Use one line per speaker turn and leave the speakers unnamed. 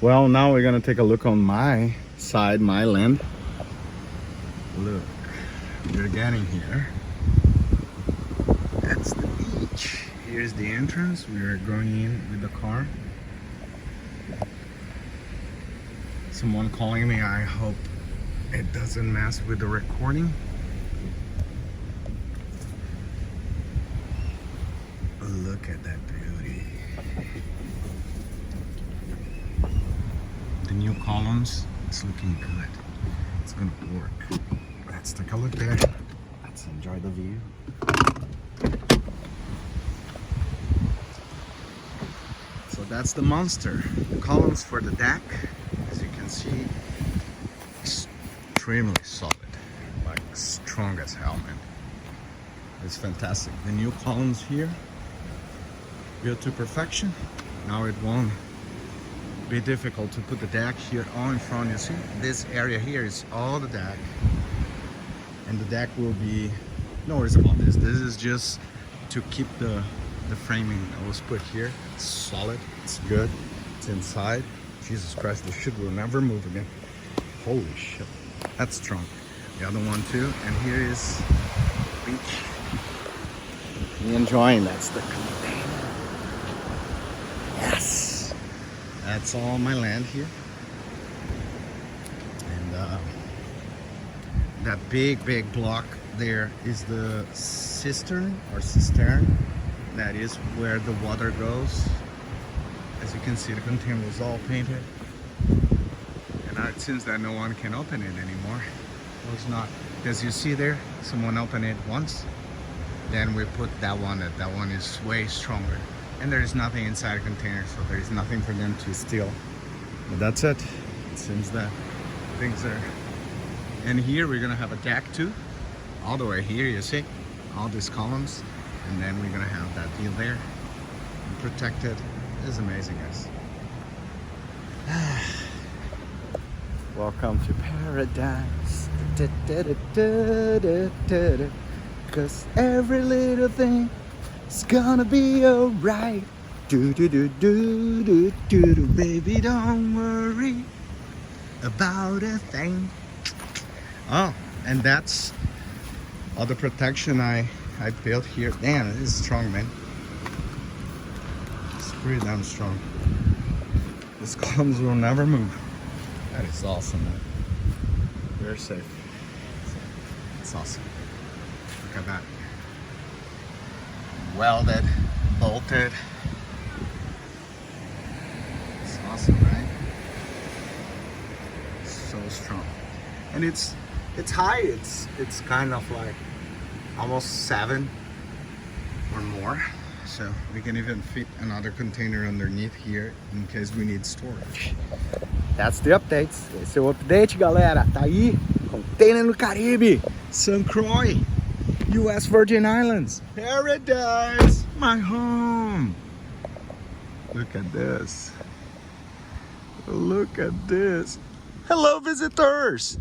Well, now we're gonna take a look on my side, my land. Look, we're getting here. That's the beach. Here's the entrance. We are going in with the car. Someone calling me. I hope it doesn't mess with the recording. Look at that beauty. The new columns, it's looking good. It's gonna work. Let's take a look there. Let's enjoy the view. So that's the monster. The columns for the deck, as you can see, extremely solid, like strong as hell, man. It's fantastic. The new columns here, built to perfection. Now it won't be difficult to put the deck here all in front. You see, this area here is all the deck, and the deck will be, no worries about this. This is just to keep the framing that was put here. It's solid, it's good, it's inside. Jesus Christ, the shit will never move again. Holy shit, that's strong. The other one too, and here is beach. Me enjoying, that's the container. Yes, that's all my land here. And that big block there is the cistern or cistern. That is where the water goes. As you can see, the container was all painted, and now it seems that no one can open it anymore. It was not, as you see there, someone opened it once, then we put that one. That one is way stronger, and there is nothing inside the container, so there is nothing for them to steal. But that's it. It seems that things are. And here we're gonna have a deck too, all the way here. You see all these columns, and then we're gonna have that deal there and protected. It's amazing, guys. Welcome to paradise. Cause every little thing is gonna be alright. Baby, don't worry about a thing. Oh, and that's all the protection I built here. Damn, it is strong, man. It's pretty damn strong. These columns will never move. That is awesome, man. Very safe. It's awesome. Look at that. Welded, bolted. It's awesome, right? So strong. And it's high. It's kind of like almost 7 or more. So we can even fit another container underneath here in case we need storage. That's the updates. Esse é o update, galera. Tá aí, container no Caribe, Croix, US Virgin Islands, paradise, my home. Look at this. Look at this. Hello, visitors.